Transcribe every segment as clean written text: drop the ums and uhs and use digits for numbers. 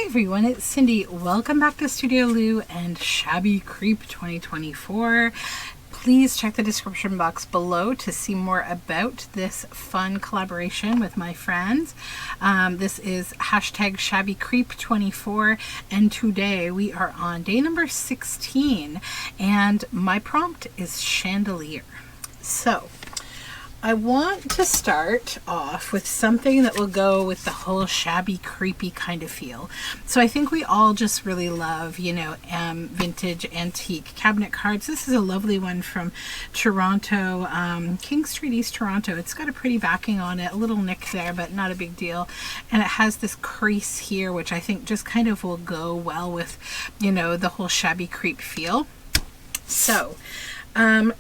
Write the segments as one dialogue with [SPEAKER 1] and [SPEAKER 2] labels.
[SPEAKER 1] everyone, it's Cindy. Welcome back to Studioloo and Shabby Creep 2024. Please check the description box below to see more about this fun collaboration with my friends. This is hashtag Shabby Creep 24, and today we are on day number 16, and my prompt is Chandelier. So I want to start off with something that will go with the whole shabby, creepy kind of feel. So I think we all just really love, vintage antique cabinet cards. This is a lovely one from Toronto, King Street, East Toronto. It's got a pretty backing on it, a little nick there, but not a big deal. And it has this crease here, which I think just kind of will go well with, the whole shabby creep feel. So,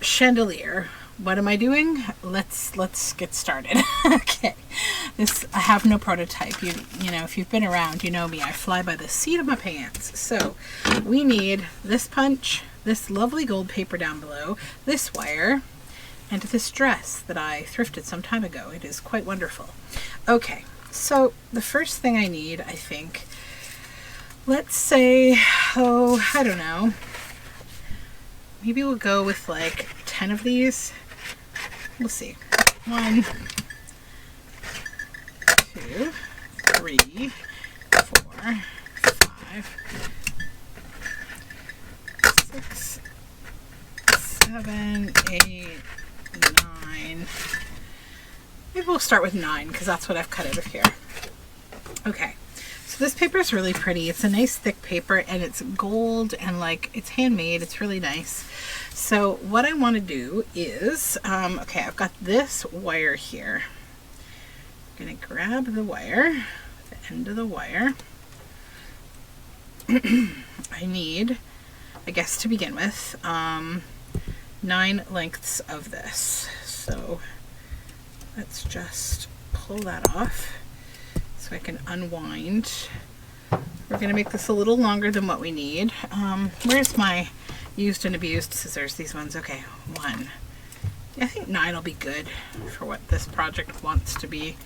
[SPEAKER 1] Chandelier. What am I doing? Let's get started. Okay, I have no prototype. If you've been around, you know me. I fly by the seat of my pants. So we need this punch, this lovely gold paper down below, this wire, and this dress that I thrifted some time ago. It is quite wonderful. Okay, so the first thing I need, I think, let's say, I don't know. Maybe we'll go with like 10 of these. We'll see. 1, 2, 3, 4, 5, 6, 7, 8, 9. Maybe we'll start with 9 because that's what I've cut out of here. Okay. So this paper is really pretty. It's a nice thick paper and it's gold and it's handmade. It's really nice. So what I want to do is, okay, I've got this wire here. I'm going to grab the wire, the end of the wire. I need, I guess to begin with, 9 lengths of this. So let's just pull that off so I can unwind. We're going to make this a little longer than what we need. Where's my used and abused scissors? These ones. Okay, 1. I think 9 will be good for what this project wants to be.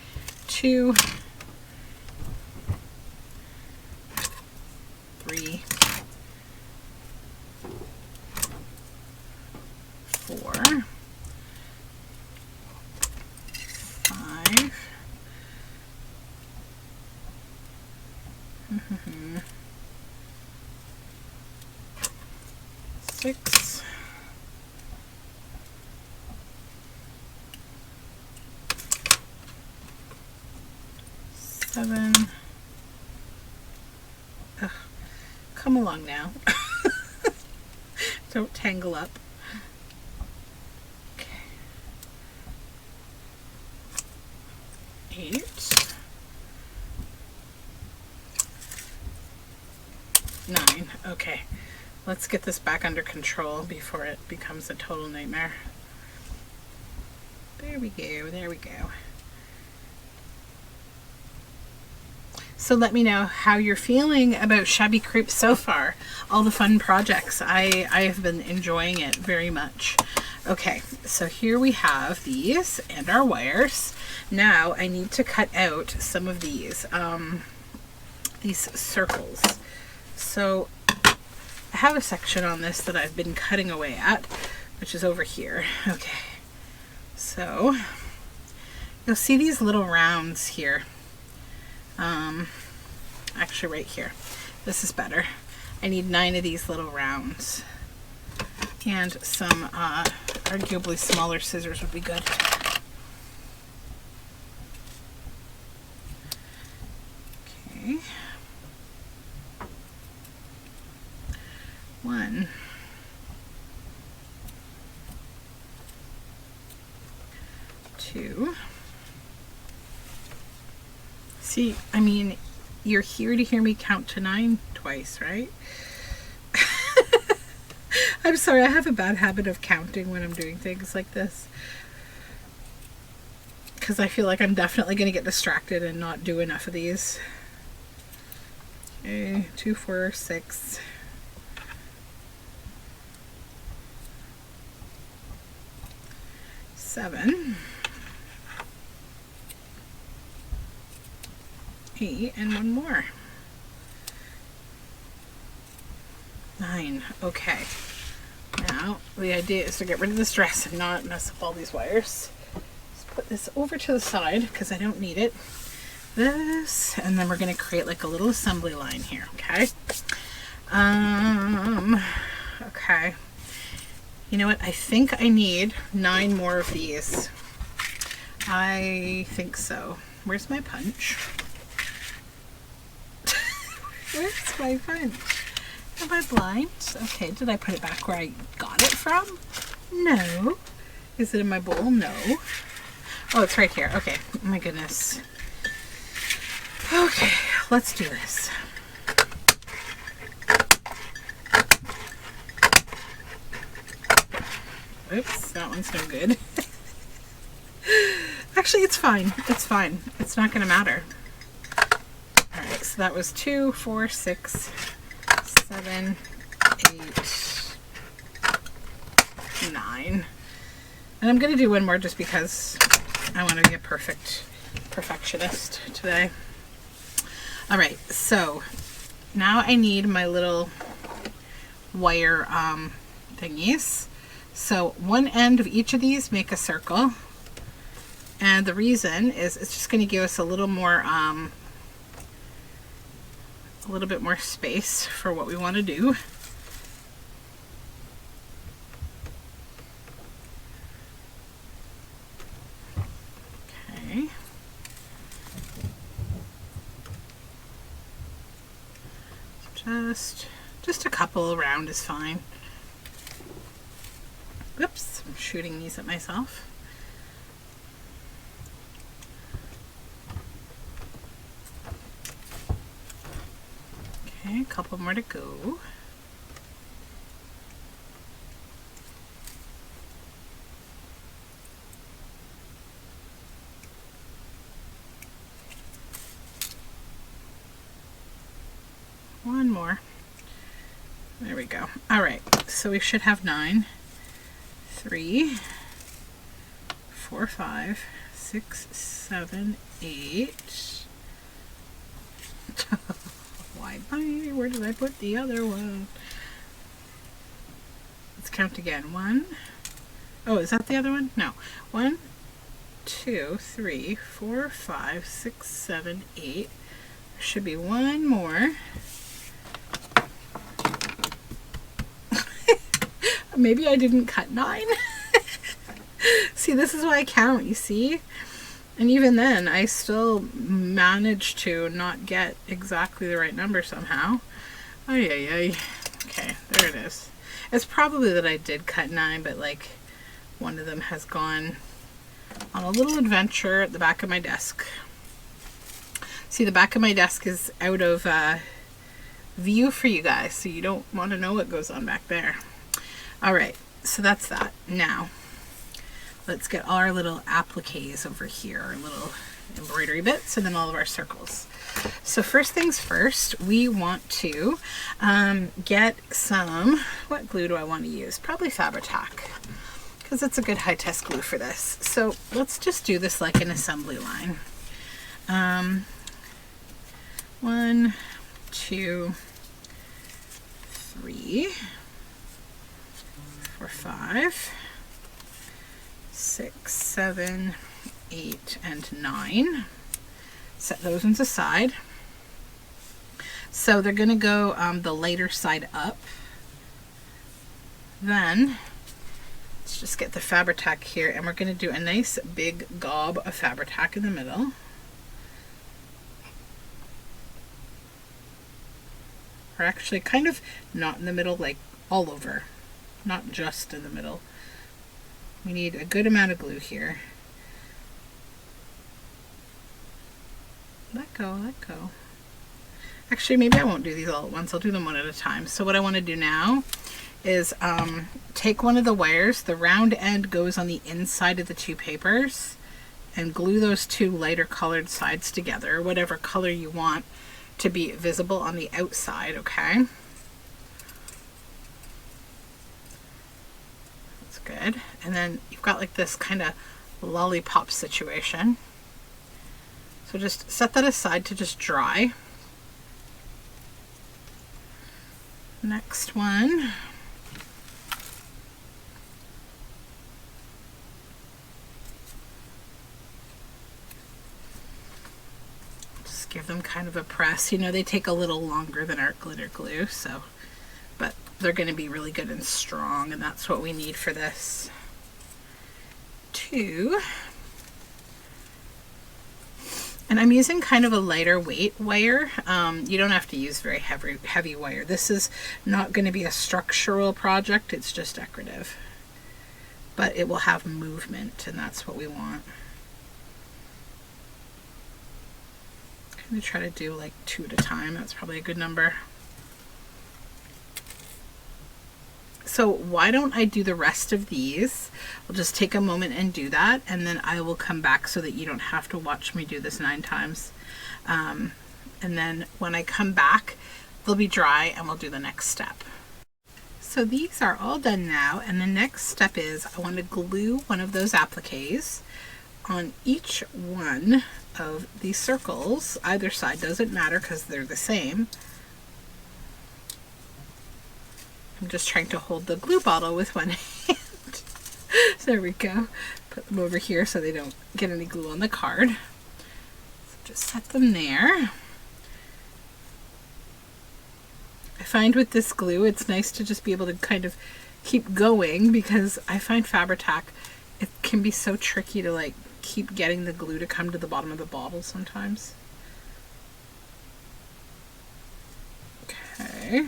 [SPEAKER 1] 2, 3, 4, 5. 6, 7. Ugh, come along now. Don't tangle up. Okay. 8, 9. Okay. Let's get this back under control before it becomes a total nightmare. There we go, there we go. So let me know how you're feeling about Shabby Creep so far. All the fun projects. I have been enjoying it very much. Okay, so here we have these and our wires. Now I need to cut out some of these circles. So I have a section on this that I've been cutting away at, which is over here. Okay, so you'll see these little rounds here. Actually right here. This is better. I need 9 of these little rounds. And some arguably smaller scissors would be good. Okay. 1, 2. See, I mean, you're here to hear me count to 9 twice, right? I'm sorry, I have a bad habit of counting when I'm doing things like this, because I feel like I'm definitely going to get distracted and not do enough of these. Okay, 2, 4, 6. 7, 8, and one more. line. Okay. Now, the idea is to get rid of this dress and not mess up all these wires. Let's put this over to the side because I don't need it. This, and then we're going to create like a little assembly line here, okay? Okay. You know what? I think I need 9 more of these. I think so. Where's my punch? Where's my punch? Am I blind? Okay, did I put it back where I got it from? No. Is it in my bowl? No. Oh, it's right here. Okay. Oh my goodness. Okay, let's do this. Oops, that one's no good. Actually, it's fine. It's fine. It's not going to matter. Alright, so that was 2, 4, 6, 7, 8, 9. And I'm going to do one more just because I want to be a perfectionist today. Alright, so now I need my little wire thingies. So one end of each of these make a circle. And the reason is it's just going to give us a little bit more space for what we want to do. Okay. Just a couple around is fine. Oops, I'm shooting these at myself. Okay, a couple more to go. One more. There we go. All right, so we should have 9. 3, 4, 5, 6, 7, 8. Why? Where did I put the other one? Let's count again. 1. Oh, is that the other one? No. 1, 2, 3, 4, 5, 6, 7, 8. There should be one more. Maybe I didn't cut 9. See, this is why I count, you see? And even then, I still managed to not get exactly the right number somehow. Oh, yeah. Okay, there it is. It's probably that I did cut 9, but like one of them has gone on a little adventure at the back of my desk. See, the back of my desk is out of view for you guys, so you don't want to know what goes on back there. Alright, so that's that. Now, let's get our little appliques over here, our little embroidery bits, and then all of our circles. So first things first, we want to get some, what glue do I want to use? Probably Fabri-Tac, because it's a good high-test glue for this. So let's just do this like an assembly line. 1, 2, 3, 4, 5, 6, 7, 8, and 9. Set those ones aside. So they're going to go the lighter side up. Then let's just get the Fabri-Tac here, and we're going to do a nice big gob of Fabri-Tac in the middle. Or actually kind of not in the middle, like all over. Not just in the middle. We need a good amount of glue here. Let go, let go. Actually, maybe I won't do these all at once. I'll do them one at a time. So what I want to do now is take one of the wires. The round end goes on the inside of the 2 papers, and glue those 2 lighter colored sides together, whatever color you want to be visible on the outside, okay? Good. And then you've got like this kind of lollipop situation. So just set that aside to just dry. Next one. Just give them kind of a press. You know, they take a little longer than our glitter glue, so, but they're going to be really good and strong, and that's what we need for this. 2. And I'm using kind of a lighter weight wire. You don't have to use very heavy wire. This is not going to be a structural project, it's just decorative. But it will have movement, and that's what we want. I'm going to try to do like 2 at a time. That's probably a good number. So why don't I do the rest of these? I'll just take a moment and do that, and then I will come back so that you don't have to watch me do this 9 times. And then when I come back, they'll be dry and we'll do the next step. So these are all done now, and the next step is I want to glue one of those appliques on each one of these circles. Either side, doesn't matter because they're the same. I'm just trying to hold the glue bottle with one hand. There we go. Put them over here so they don't get any glue on the card. So just set them there. I find with this glue, it's nice to just be able to kind of keep going, because I find Fabri-Tac, it can be so tricky to like keep getting the glue to come to the bottom of the bottle sometimes. Okay.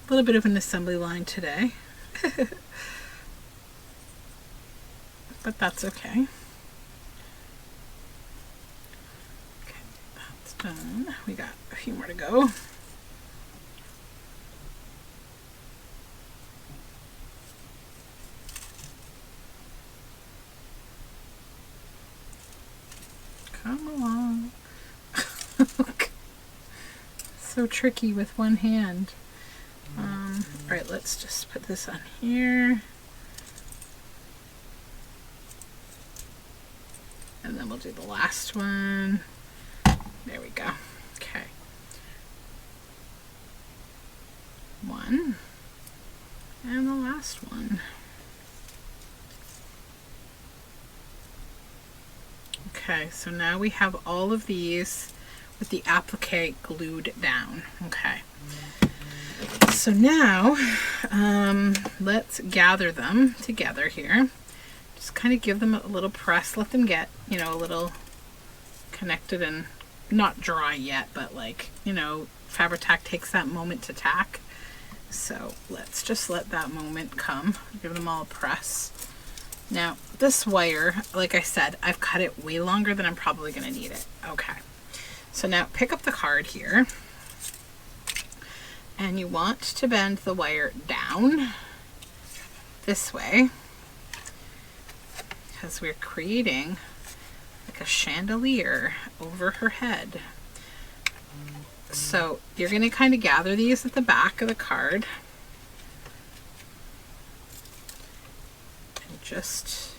[SPEAKER 1] A little bit of an assembly line today, but that's okay. Okay, that's done. We got a few more to go. Come along. So tricky with one hand. All right, let's just put this on here. And then we'll do the last one. There we go. Okay. 1. And the last one. Okay, so now we have all of these with the applique glued down. Okay. So now, let's gather them together here. Just kind of give them a little press, let them get, you know, a little connected and not dry yet, but like, you know, Fabri-Tac takes that moment to tack. So let's just let that moment come. Give them all a press. Now, this wire, like I said, I've cut it way longer than I'm probably going to need it. Okay. So now pick up the card here. And you want to bend the wire down this way, because we're creating like a chandelier over her head. So you're going to kind of gather these at the back of the card. And just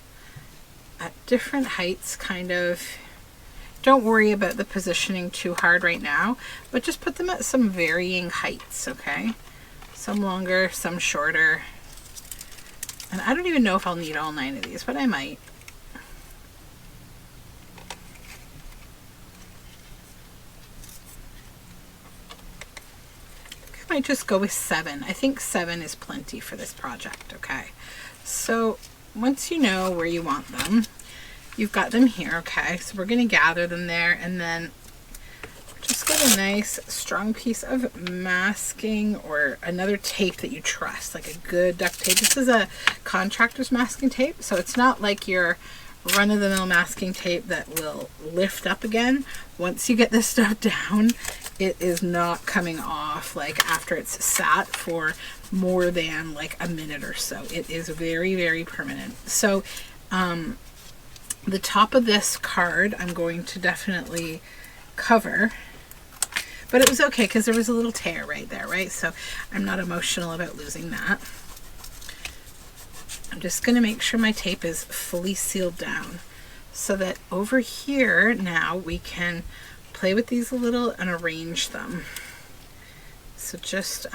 [SPEAKER 1] at different heights, kind of. Don't worry about the positioning too hard right now, but just put them at some varying heights, okay? Some longer, some shorter. And I don't even know if I'll need all 9 of these, but I might. I might just go with 7. I think 7 is plenty for this project, okay? So once you know where you want them, you've got them here, okay? So we're going to gather them there, and then just get a nice strong piece of masking or another tape that you trust, like a good duct tape. This is a contractor's masking tape, so it's not like your run-of-the-mill masking tape that will lift up again. Once you get this stuff down, it is not coming off like after it's sat for more than like a minute or so. It is very, very permanent. So the top of this card I'm going to definitely cover, but it was okay because there was a little tear right there, right? So I'm not emotional about losing that. I'm just going to make sure my tape is fully sealed down. so that over here now we can play with these a little and arrange them. So just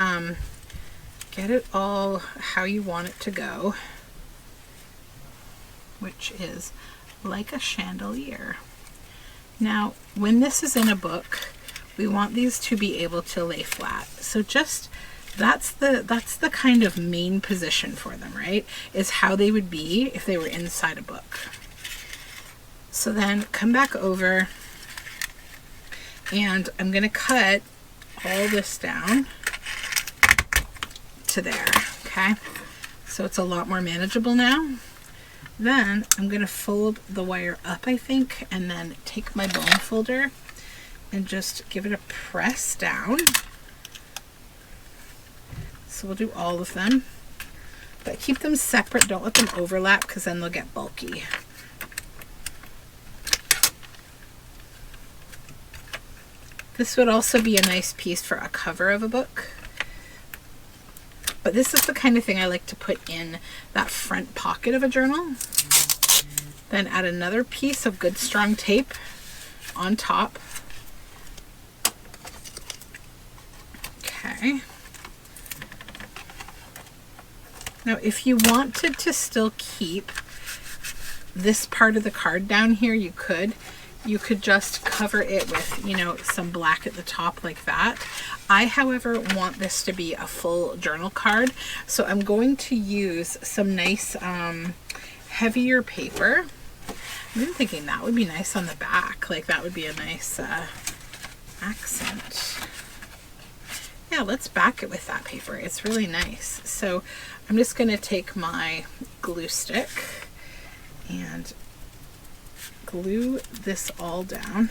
[SPEAKER 1] get it all how you want it to go, which is like a chandelier. Now, when this is in a book, we want these to be able to lay flat. So just that's the kind of main position for them, right? Is how they would be if they were inside a book. So then come back over, and I'm going to cut all this down to there, okay? So it's a lot more manageable now. Then I'm going to fold the wire up, I think, and then take my bone folder and just give it a press down. So we'll do all of them, but keep them separate. Don't let them overlap because then they'll get bulky. This would also be a nice piece for a cover of a book. But this is the kind of thing I like to put in that front pocket of a journal. Then add another piece of good strong tape on top. Okay. Now, if you wanted to still keep this part of the card down here, you could. You could just cover it with, you know, some black at the top like that. I, however, want this to be a full journal card, so I'm going to use some nice heavier paper. I'm even thinking that would be nice on the back, like that would be a nice accent. Yeah, let's back it with that paper. It's really nice. So I'm just going to take my glue stick and glue this all down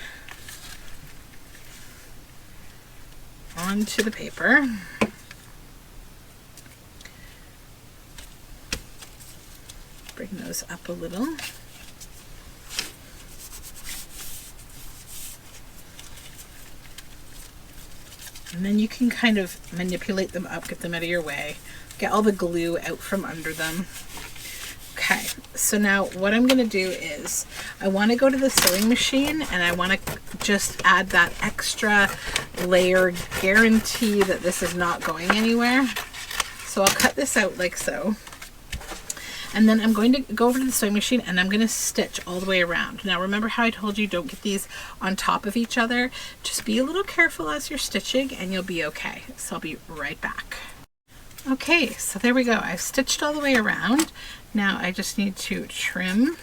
[SPEAKER 1] onto the paper. Bring those up a little. And then you can kind of manipulate them up, get them out of your way, get all the glue out from under them. Okay, so now what I'm going to do is I want to go to the sewing machine and I want to just add that extra layer, guarantee that this is not going anywhere. So I'll cut this out like so. And then I'm going to go over to the sewing machine and I'm going to stitch all the way around. Now remember how I told you don't get these on top of each other? Just be a little careful as you're stitching and you'll be okay. So I'll be right back. Okay, so there we go. I've stitched all the way around. Now I just need to trim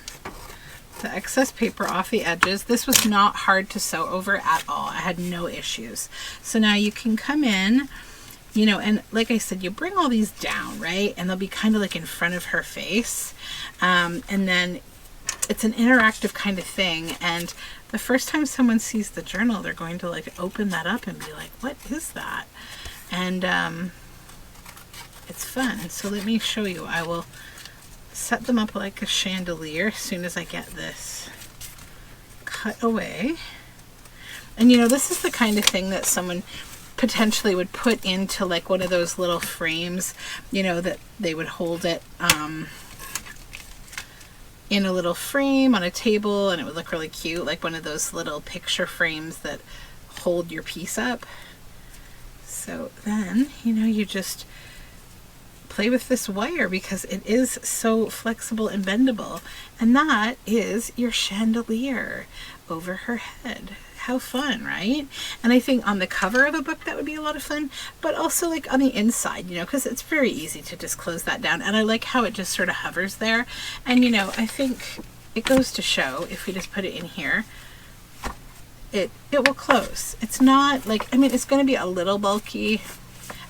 [SPEAKER 1] the excess paper off the edges. This was not hard to sew over at all. I had no issues. So now you can come in, you know, and like I said, you bring all these down, right? And they'll be kind of like in front of her face. And then it's an interactive kind of thing. And the first time someone sees the journal, they're going to like open that up and be like, what is that? And it's fun. So let me show you. I will set them up like a chandelier as soon as I get this cut away. And you know, this is the kind of thing that someone potentially would put into like one of those little frames, you know, that they would hold it in a little frame on a table and it would look really cute, like one of those little picture frames that hold your piece up. So then, you know, you just play with this wire because it is so flexible and bendable. And that is your chandelier over her head. How fun, right? And I think on the cover of a book that would be a lot of fun, but also like on the inside, you know, because it's very easy to just close that down. And I like how it just sort of hovers there. And you know, I think it goes to show if we just put it in here, it will close. It's not like, I mean, it's going to be a little bulky.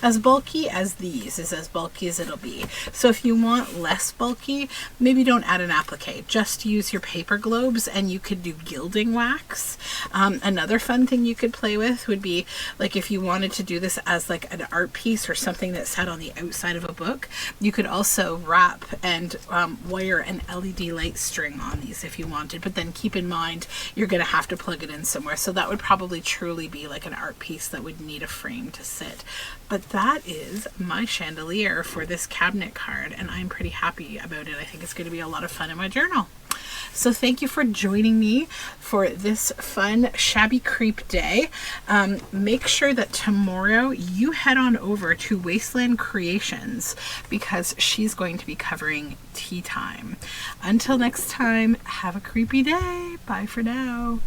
[SPEAKER 1] As bulky as these is as bulky as it'll be. So if you want less bulky, maybe don't add an applique. Just use your paper globes and you could do gilding wax. Another fun thing you could play with would be like if you wanted to do this as like an art piece or something that sat on the outside of a book, you could also wrap and wire an LED light string on these if you wanted. But then keep in mind, you're going to have to plug it in somewhere. So that would probably truly be like an art piece that would need a frame to sit. But that is my chandelier for this cabinet card, and I'm pretty happy about it. I think it's going to be a lot of fun in my journal. So thank you for joining me for this fun Shabby Creep day. Make sure that tomorrow you head on over to Wasteland Creations because she's going to be covering tea time. Until next time, have a creepy day. Bye for now.